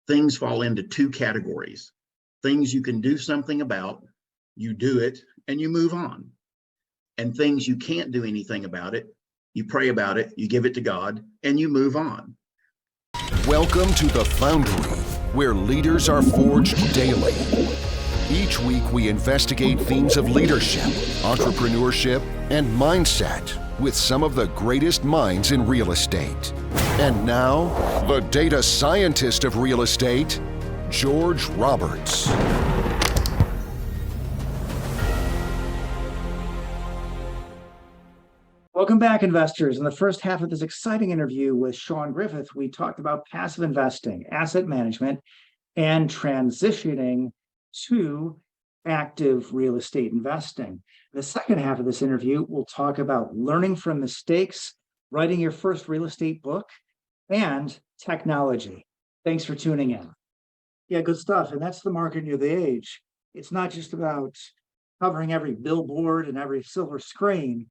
things fall into two categories. Things you can do something about, you do it, and you move on. And things you can't do anything about it, you pray about it, you give it to God, and you move on. Welcome to The Foundry, where leaders are forged daily. Each week we investigate themes of leadership, entrepreneurship, and mindset with some of the greatest minds in real estate. And now, the data scientist of real estate, George Roberts. Welcome back, investors. In the first half of this exciting interview with Sean Griffith, we talked about passive investing, asset management, and transitioning to active real estate investing. The second half of this interview, we'll talk about learning from mistakes, writing your first real estate book, and technology. Thanks for tuning in. Yeah, good stuff. And that's the market near the age. It's not just about covering every billboard and every silver screen.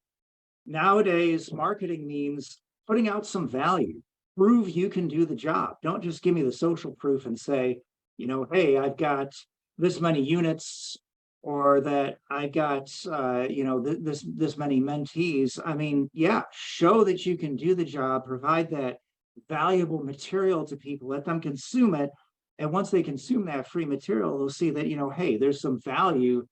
Nowadays, marketing means putting out some value. Prove you can do the job. Don't just give me the social proof and say, hey, I've got this many units, or that I got, this many mentees. I mean, yeah, show that you can do the job, provide that valuable material to people, let them consume it. And once they consume that free material, they'll see that, hey, there's some value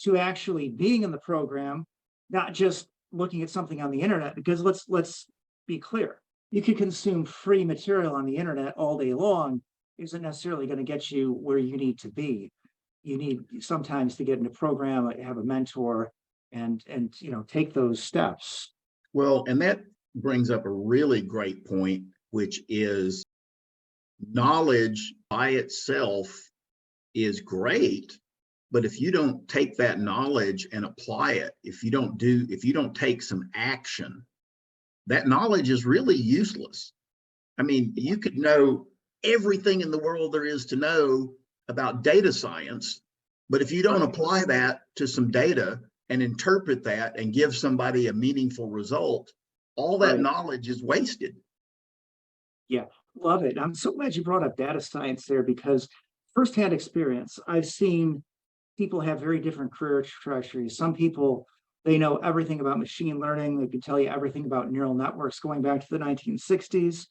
to actually being in the program, not just looking at something on the internet. Because let's be clear, you can consume free material on the internet all day long, isn't necessarily going to get you where you need to be. You need sometimes to get in a program, have a mentor, and take those steps. Well, and that brings up a really great point, which is knowledge by itself is great, but if you don't take that knowledge and apply it, if you don't take some action, that knowledge is really useless. I mean, you could know everything in the world there is to know about data science, but if you don't apply that to some data and interpret that and give somebody a meaningful result, all that knowledge is wasted. Yeah, love it. I'm so glad you brought up data science there, because firsthand experience, I've seen people have very different career trajectories. Some people, they know everything about machine learning. They can tell you everything about neural networks going back to the 1960s.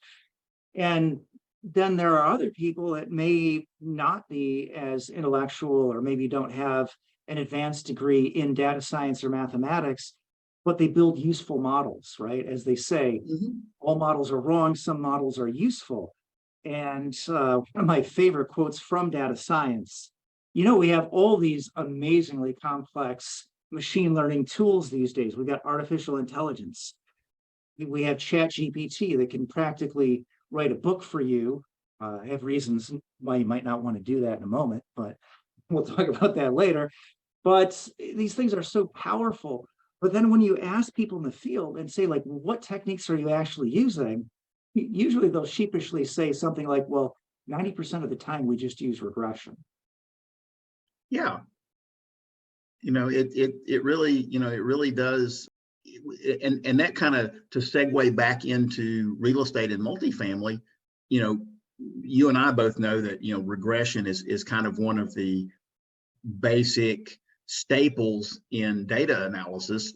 And then there are other people that may not be as intellectual, or maybe don't have an advanced degree in data science or mathematics, but they build useful models, right? As they say, all models are wrong, some models are useful. And one of my favorite quotes from data science, we have all these amazingly complex machine learning tools these days. We've got artificial intelligence. We have ChatGPT that can practically write a book for you. I have reasons why you might not want to do that in a moment, but we'll talk about that later. But these things are so powerful. But then when you ask people in the field and say, what techniques are you actually using? Usually they'll sheepishly say something like, well, 90% of the time we just use regression. Yeah. It really does. And that kind of, to segue back into real estate and multifamily, you and I both know that, regression is kind of one of the basic staples in data analysis.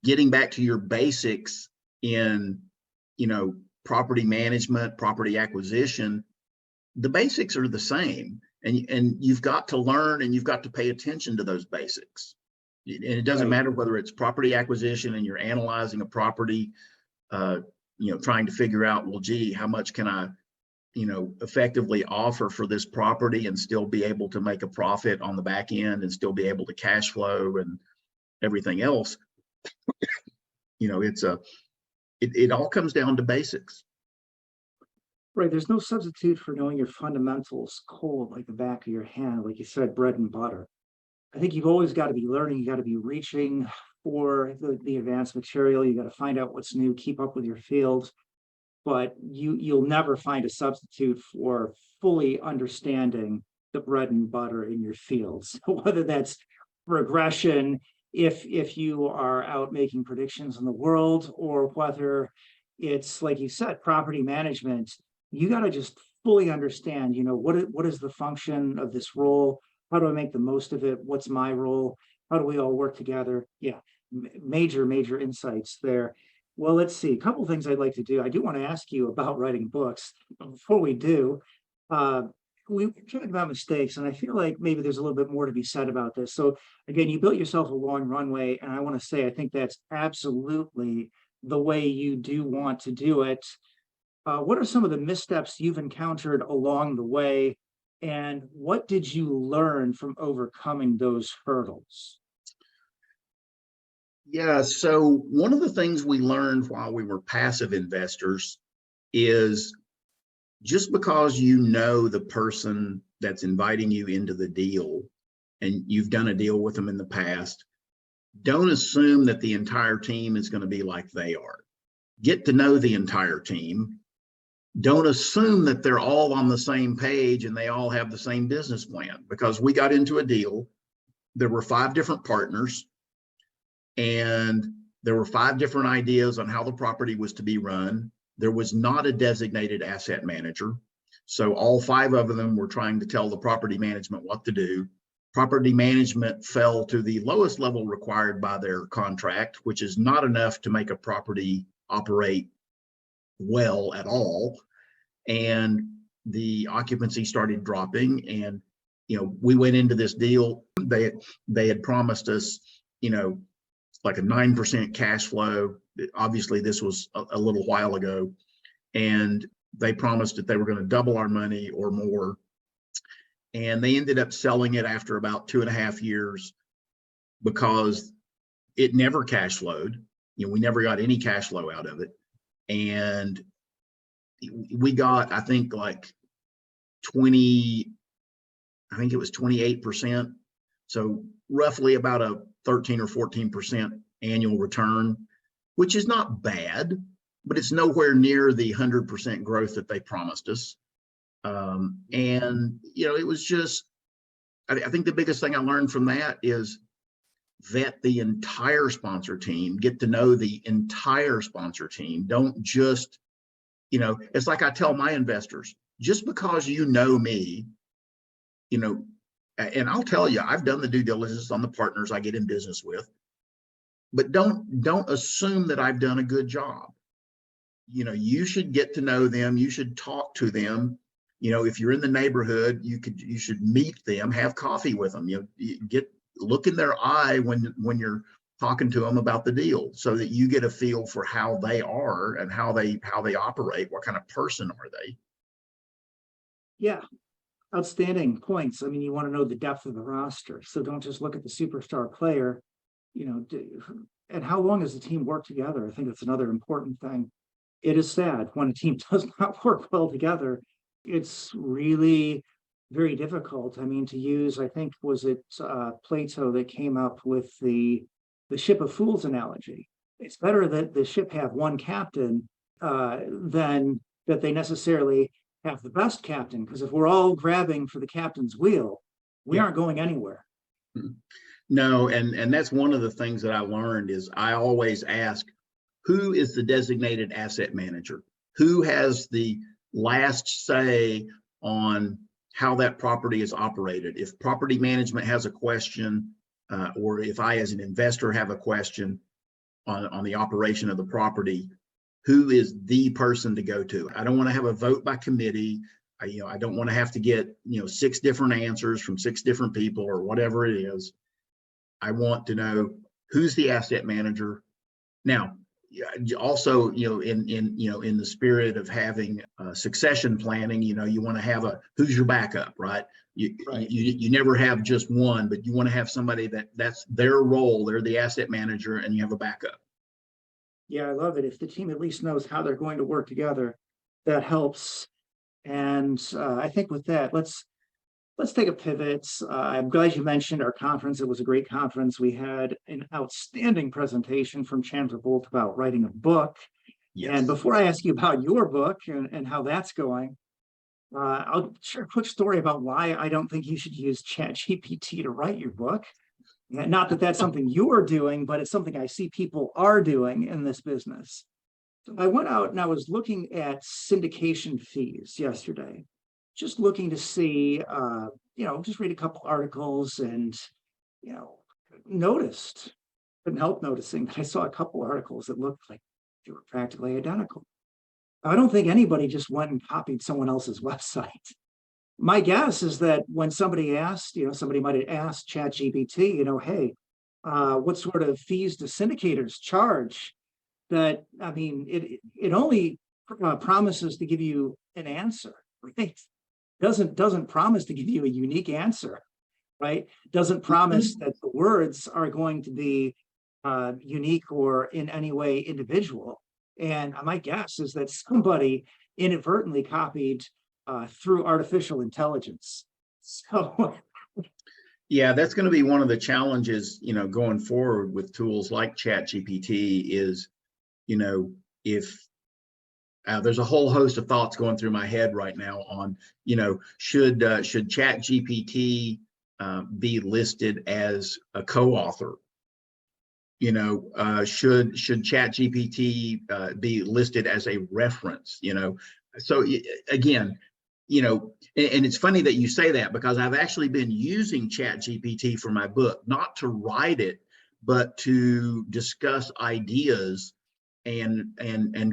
Getting back to your basics in, property management, property acquisition, the basics are the same. And you've got to learn, and you've got to pay attention to those basics. And it doesn't matter whether it's property acquisition and you're analyzing a property, trying to figure out, well, gee, how much can I, effectively offer for this property and still be able to make a profit on the back end and still be able to cash flow and everything else. It all comes down to basics. Right. There's no substitute for knowing your fundamentals cold, like the back of your hand, like you said, bread and butter. I think you've always got to be learning. You got to be reaching for the advanced material. You got to find out what's new, keep up with your field. But you'll never find a substitute for fully understanding the bread and butter in your fields. Whether that's regression, if you are out making predictions in the world, or whether it's, like you said, property management, you got to just fully understand, what is the function of this role? How do I make the most of it? What's my role? How do we all work together? Yeah, major insights there. Well, let's see. A couple of things I'd like to do. I do want to ask you about writing books. Before we do, we talked about mistakes, and I feel like maybe there's a little bit more to be said about this. So again, you built yourself a long runway, and I want to say I think that's absolutely the way you do want to do it. What are some of the missteps you've encountered along the way, and what did you learn from overcoming those hurdles? Yeah, so one of the things we learned while we were passive investors is just because you know the person that's inviting you into the deal and you've done a deal with them in the past, don't assume that the entire team is going to be like they are. Get to know the entire team. Don't assume that they're all on the same page and they all have the same business plan, because we got into a deal. There were 5 different partners, and there were 5 different ideas on how the property was to be run. There was not a designated asset manager. So all 5 of them were trying to tell the property management what to do. Property management fell to the lowest level required by their contract, which is not enough to make a property operate well at all. And the occupancy started dropping, and we went into this deal. They had promised us, like a 9% cash flow. Obviously, this was a little while ago, and they promised that they were going to double our money or more. And they ended up selling it after about 2.5 years because it never cash flowed. We never got any cash flow out of it. And we got, I think, like 28%. So roughly about a 13 or 14% annual return, which is not bad, but it's nowhere near the 100% growth that they promised us. And it was just, I think the biggest thing I learned from that is vet the entire sponsor team, get to know the entire sponsor team. Don't just, it's like I tell my investors, just because you know me, and I'll tell you, I've done the due diligence on the partners I get in business with, but don't assume that I've done a good job. You should get to know them. You should talk to them. If you're in the neighborhood, you should meet them, have coffee with them. Look in their eye when you're talking to them about the deal, so that you get a feel for how they are and how they operate. What kind of person are they? Yeah. Outstanding points. I mean, you want to know the depth of the roster. So don't just look at the superstar player, and how long has the team worked together? I think that's another important thing. It is sad when a team does not work well together. It's really very difficult. I mean, to use, I think, was it Plato that came up with the ship of fools analogy. It's better that the ship have one captain than that they necessarily have the best captain, because if we're all grabbing for the captain's wheel, we aren't going anywhere. No, and that's one of the things that I learned is I always ask, who is the designated asset manager? Who has the last say on how that property is operated? If property management has a question, or if I as an investor have a question on the operation of the property, who is the person to go to? I don't want to have a vote by committee. I don't want to have to get 6 different answers from 6 different people or whatever it is. I want to know who's the asset manager. Now, also, in the spirit of having succession planning, you want to have who's your backup, right? You never have just one, but you want to have somebody that's their role. They're the asset manager, and you have a backup. Yeah, I love it. If the team at least knows how they're going to work together, that helps. And I think with that, let's take a pivot. I'm glad you mentioned our conference. It was a great conference. We had an outstanding presentation from Chandler Bolt about writing a book. Yes. And before I ask you about your book and how that's going, I'll share a quick story about why I don't think you should use ChatGPT to write your book. Not that that's something you're doing, but it's something I see people are doing in this business. So I went out and I was looking at syndication fees yesterday. just looking to see, just read a couple articles and, you know, noticed, couldn't help noticing that I saw a couple articles that looked like they were practically identical. I don't think anybody just went and copied someone else's website. My guess is that when somebody asked, somebody might have asked ChatGPT, hey, what sort of fees do syndicators charge? That, I mean, it only promises to give you an answer, right? Doesn't promise to give you a unique answer, right? Doesn't promise that the words are going to be unique or in any way individual. And my guess is that somebody inadvertently copied through artificial intelligence. So yeah, that's going to be one of the challenges, going forward with tools like ChatGPT is, if there's a whole host of thoughts going through my head right now on, should ChatGPT be listed as a co-author? Should ChatGPT be listed as a reference? So again, and it's funny that you say that, because I've actually been using ChatGPT for my book, not to write it, but to discuss ideas and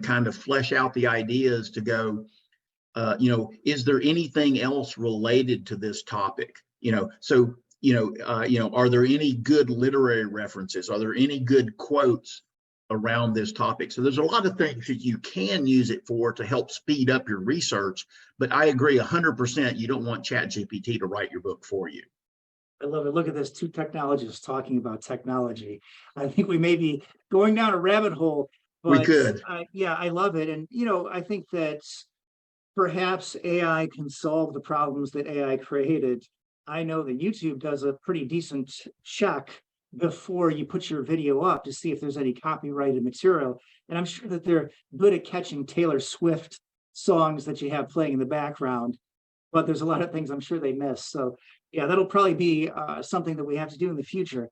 kind of flesh out the ideas to go, is there anything else related to this topic? So are there any good literary references? Are there any good quotes around this topic? So there's a lot of things that you can use it for to help speed up your research. But I agree 100%, you don't want ChatGPT to write your book for you. I love it. Look at this, two technologists talking about technology. I think we may be going down a rabbit hole, but We could. yeah, I love it. And, I think that perhaps AI can solve the problems that AI created. I know that YouTube does a pretty decent check before you put your video up to see if there's any copyrighted material. And I'm sure that they're good at catching Taylor Swift songs that you have playing in the background, but there's a lot of things I'm sure they miss. So yeah, that'll probably be something that we have to do in the future.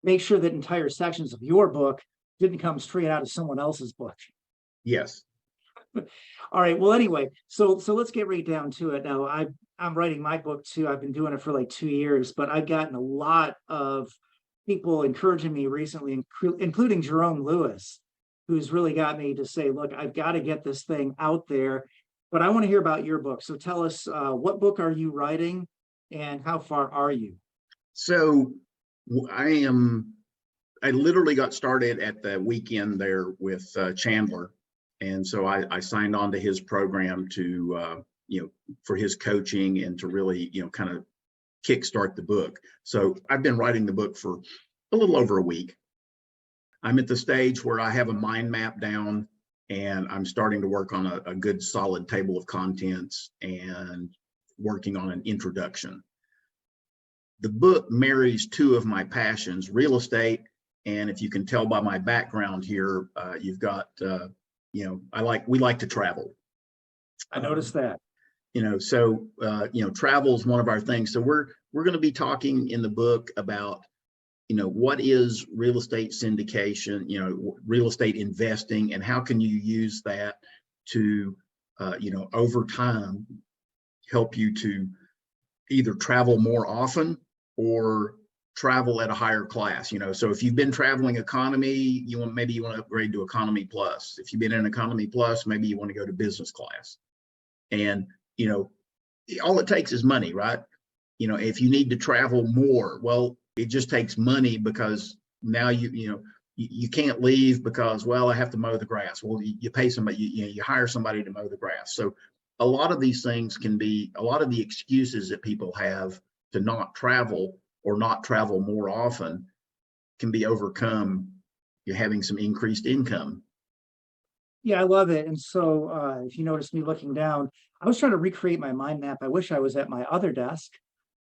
Make sure that entire sections of your book didn't come straight out of someone else's book. Yes. All right. Well, anyway, so let's get right down to it. Now, I'm writing my book too. I've been doing it for like 2 years, but I've gotten a lot of people encouraging me recently, including Jerome Lewis, who's really got me to say, look, I've got to get this thing out there. But I want to hear about your book. So tell us, what book are you writing and how far are you? So I literally got started at the weekend there with Chandler. And so I signed on to his program to, for his coaching and to really, kind of kickstart the book. So I've been writing the book for a little over a week. I'm at the stage where I have a mind map down and I'm starting to work on a good solid table of contents and working on an introduction. The book marries two of my passions, real estate. And if you can tell by my background here, you've got, we like to travel. I noticed that. So travel is one of our things. So we're going to be talking in the book about, what is real estate syndication, real estate investing, and how can you use that to, over time, help you to either travel more often or travel at a higher class. So if you've been traveling economy, maybe you want to upgrade to economy plus. If you've been in economy plus, maybe you want to go to business class. And all it takes is money, right? If you need to travel more, well, it just takes money, because now you can't leave because, well, I have to mow the grass. Well, you pay somebody, you hire somebody to mow the grass. So a lot of these things can be, a lot of the excuses that people have to not travel or not travel more often can be overcome. You're having some increased income. Yeah, I love it. And so if you notice me looking down, I was trying to recreate my mind map. I wish I was at my other desk.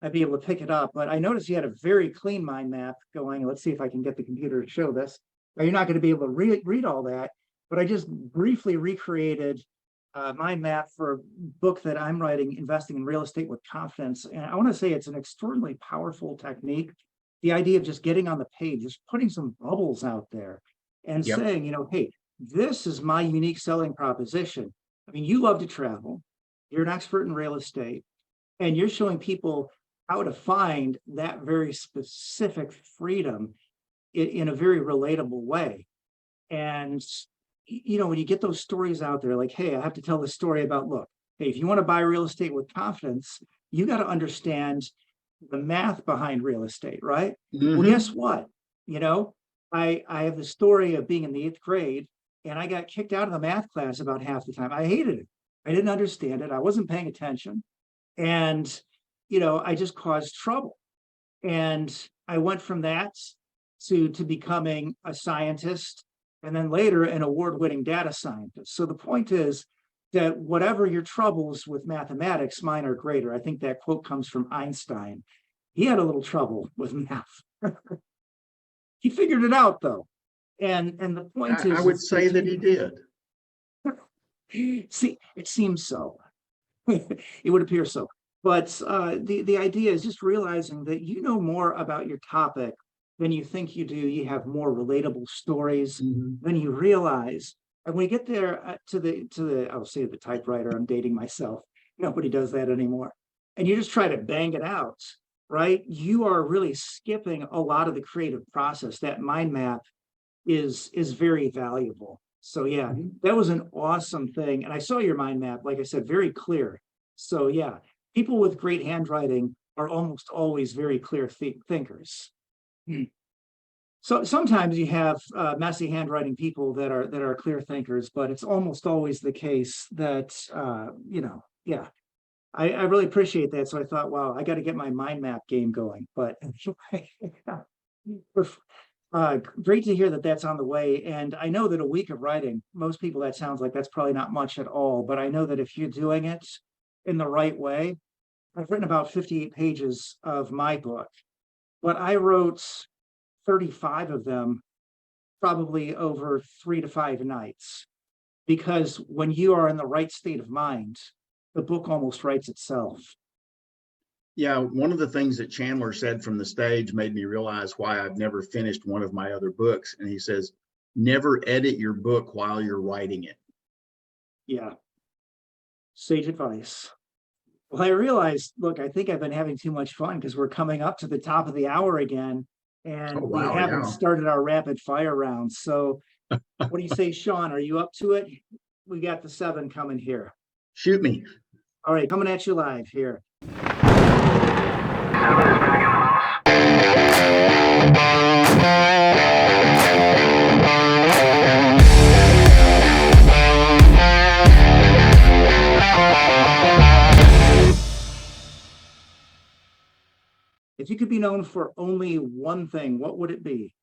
I'd be able to pick it up, but I noticed you had a very clean mind map going. Let's see if I can get the computer to show this. Now, you're not going to be able to read all that, but I just briefly recreated mind map for a book that I'm writing, Investing in Real Estate with Confidence. And I want to say it's an extraordinarily powerful technique. The idea of just getting on the page, just putting some bubbles out there and saying, hey, this is my unique selling proposition. I mean, you love to travel. you're an expert in real estate, and you're showing people how to find that very specific freedom in a very relatable way. And when you get those stories out there, like, hey, I have to tell this story about, look, hey, if you want to buy real estate with confidence, you got to understand the math behind real estate, right? Well, Mhm. guess what? I have the story of being in the 8th grade, and I got kicked out of the math class about half the time. I hated it. I didn't understand it. I wasn't paying attention. And, I just caused trouble. And I went from that to becoming a scientist, and then later an award-winning data scientist. So the point is that whatever your troubles with mathematics, mine are greater. I think that quote comes from Einstein. He had a little trouble with math. He figured it out, though. And the point is, I would say that he did. see, it seems so. It would appear so. But the idea is just realizing that you know more about your topic than you think you do. You have more relatable stories Mhm. than you realize. And when you get there to the I'll say the typewriter, I'm dating myself. Nobody does that anymore. And you just try to bang it out, right? You are really skipping a lot of the creative process. That mind map is very valuable. So yeah, Mhm. that was an awesome thing. And I saw your mind map, like I said, very clear. So yeah, people with great handwriting are almost always very clear thinkers. Hmm. So sometimes you have messy handwriting people that are clear thinkers, but it's almost always the case that yeah. I really appreciate that. So I thought, wow, I got to get my mind map game going. But great to hear that that's on the way. And I know that a week of writing, most people, that sounds like that's probably not much at all. But I know that if you're doing it in the right way, I've written about 58 pages of my book, but I wrote 35 of them probably over 3 to 5 nights. Because when you are in the right state of mind, the book almost writes itself. Yeah, one of the things that Chandler said from the stage made me realize why I've never finished one of my other books. And he says, never edit your book while you're writing it. Yeah. Sage advice. Well, I realized, look, I think I've been having too much fun because we're coming up to the top of the hour again, and Oh, we wow, haven't yeah. started our rapid fire round. So what do you say, Sean? Are you up to it? We got the 7 coming here. Shoot me. All right, coming at you live here. If you could be known for only one thing, what would it be?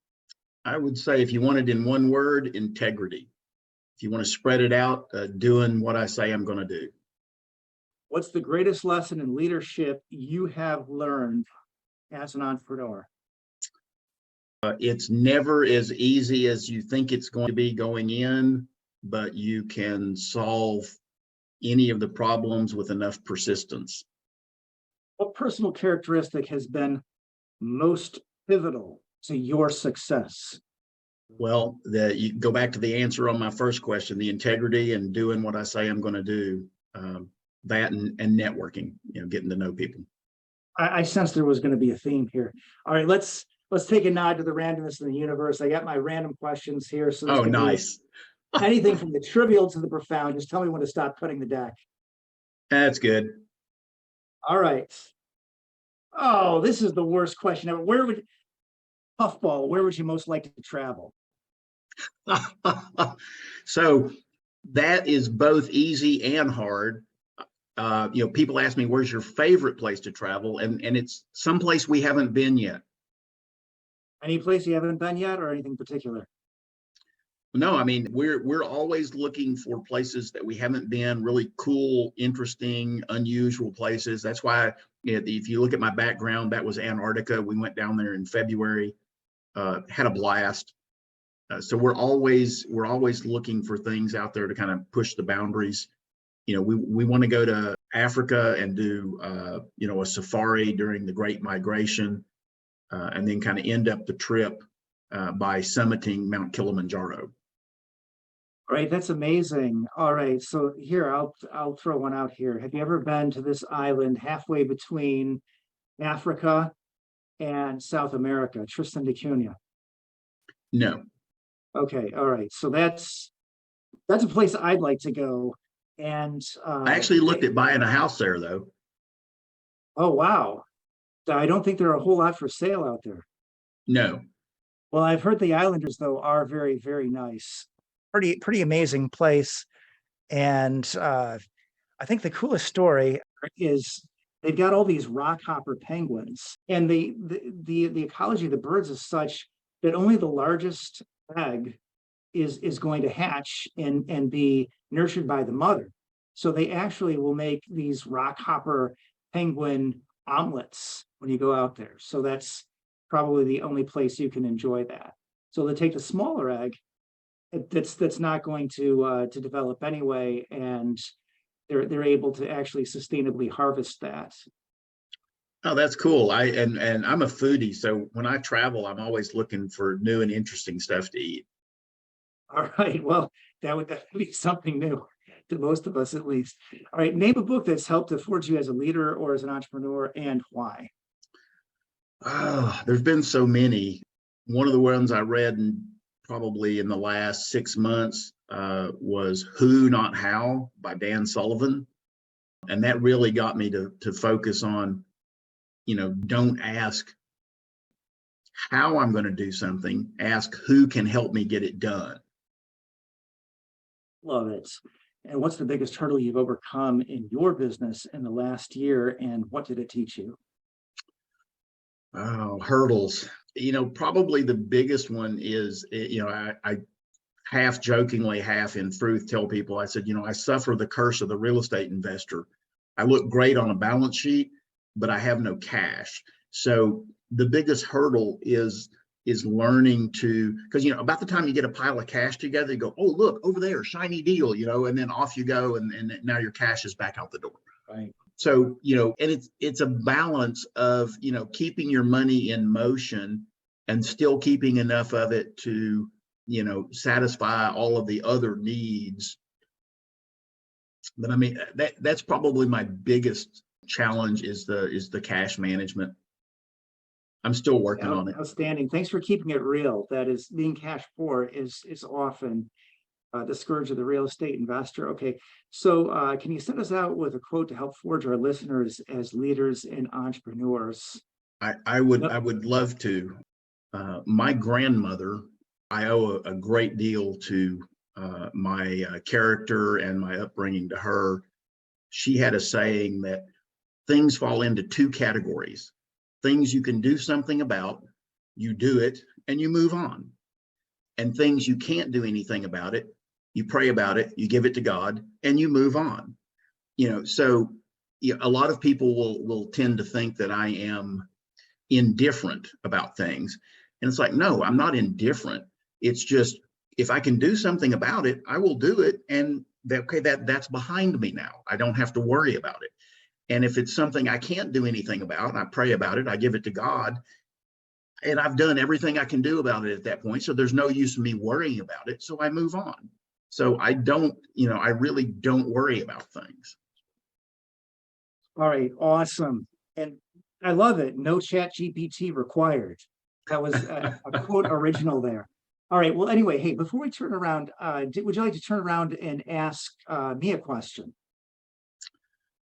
I would say, if you want it in one word, integrity. If you want to spread it out, doing what I say I'm going to do. What's the greatest lesson in leadership you have learned as an entrepreneur? It's never as easy as you think it's going to be going in, but you can solve any of the problems with enough persistence. What personal characteristic has been most pivotal to your success? Well, you go back to the answer on my first question, the integrity and doing what I say I'm going to do, that and networking, getting to know people. I sensed there was going to be a theme here. All right, let's take a nod to the randomness in the universe. I got my random questions here. So Oh, nice. Anything from the trivial to the profound. Just tell me when to stop cutting the deck. That's good. All right. Oh, this is the worst question ever. Puffball, where would you most like to travel? So that is both easy and hard. People ask me, where's your favorite place to travel? And it's someplace we haven't been yet. Any place you haven't been yet, or anything particular? No, I mean, we're always looking for places that we haven't been, really cool, interesting, unusual places. That's why, if you look at my background, that was Antarctica. We went down there in February, had a blast. So we're always looking for things out there to kind of push the boundaries. We want to go to Africa and do a safari during the Great Migration, and then kind of end up the trip by summiting Mount Kilimanjaro. All right, that's amazing. All right, so here I'll throw one out here. Have you ever been to this island halfway between Africa and South America, Tristan da Cunha? No, Okay, all right. So that's a place I'd like to go. And I actually looked at buying a house there though. oh wow. I don't think there are a whole lot for sale out there. No. Well, I've heard the Islanders though are very, very nice. Pretty amazing place. And I think the coolest story is they've got all these rock hopper penguins, and the ecology of the birds is such that only the largest egg is going to hatch and be nurtured by the mother. So they actually will make these rock hopper penguin omelets when you go out there. So that's probably the only place you can enjoy that. So they take the smaller egg that's not going to develop anyway, and they're able to actually sustainably harvest that. Oh, that's cool. And I'm a foodie, so when I travel, I'm always looking for new and interesting stuff to eat. All right, well, that would be something new to most of us at least. All right, name a book that's helped to forge you as a leader or as an entrepreneur, and why. Oh, there's been so many. One of the ones I read probably in the last 6 months was Who Not How by Dan Sullivan. And that really got me to focus on, don't ask how I'm going to do something, ask who can help me get it done. Love it. And what's the biggest hurdle you've overcome in your business in the last year, and what did it teach you? Oh, hurdles. Probably the biggest one is, I half jokingly, half in truth tell people, I said, I suffer the curse of the real estate investor. I look great on a balance sheet, but I have no cash. So the biggest hurdle is learning to, because, about the time you get a pile of cash together, you go, oh, look over there, shiny deal, and then off you go. And now your cash is back out the door. Right. So, and it's a balance of, keeping your money in motion and still keeping enough of it to, satisfy all of the other needs. But I mean, that's probably my biggest challenge is the cash management. I'm still working on it. Outstanding. Thanks for keeping it real. That is, being cash poor is often the scourge of the real estate investor. Okay, so can you send us out with a quote to help forge our listeners as leaders and entrepreneurs? I would love to. My grandmother, I owe a great deal to my character and my upbringing to her. She had a saying that things fall into two categories: things you can do something about, you do it, and you move on. And things you can't do anything about it, you pray about it, you give it to God, and you move on. So a lot of people will tend to think that I am indifferent about things. And it's like, no, I'm not indifferent. It's just, if I can do something about it, I will do it. And that's behind me now. I don't have to worry about it. And if it's something I can't do anything about, I pray about it, I give it to God, and I've done everything I can do about it at that point. So there's no use in me worrying about it. So I move on. So I don't, I really don't worry about things. All right, awesome. And I love it. No chat GPT required. That was a quote original there. All right, well, anyway, hey, before we turn around, would you like to turn around and ask me a question?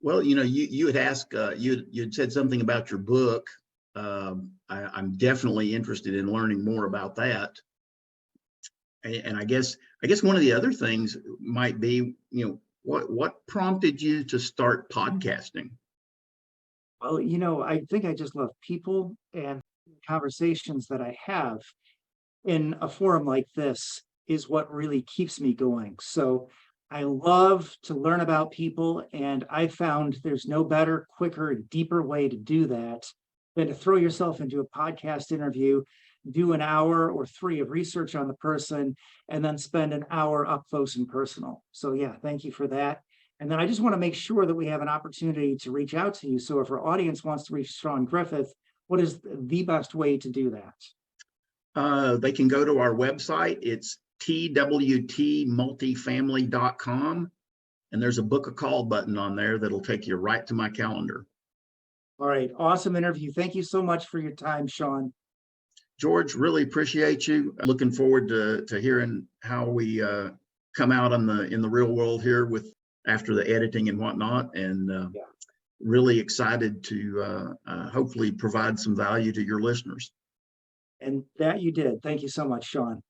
Well, you had asked, you'd said something about your book. I'm definitely interested in learning more about that. And I guess one of the other things might be, what prompted you to start podcasting? Well, I think I just love people, and conversations that I have in a forum like this is what really keeps me going. So I love to learn about people, and I found there's no better, quicker, deeper way to do that than to throw yourself into a podcast interview, do an hour or 3 of research on the person, and then spend an hour up close and personal. So yeah, thank you for that. And then I just want to make sure that we have an opportunity to reach out to you. So if our audience wants to reach Shawn Griffith, what is the best way to do that? They can go to our website. It's twtmultifamily.com. And there's a book a call button on there that'll take you right to my calendar. All right. Awesome interview. Thank you so much for your time, Sean. George, really appreciate you. Looking forward to hearing how we come out in the real world here with after the editing and whatnot. And really excited to hopefully provide some value to your listeners. And that you did. Thank you so much, Sean.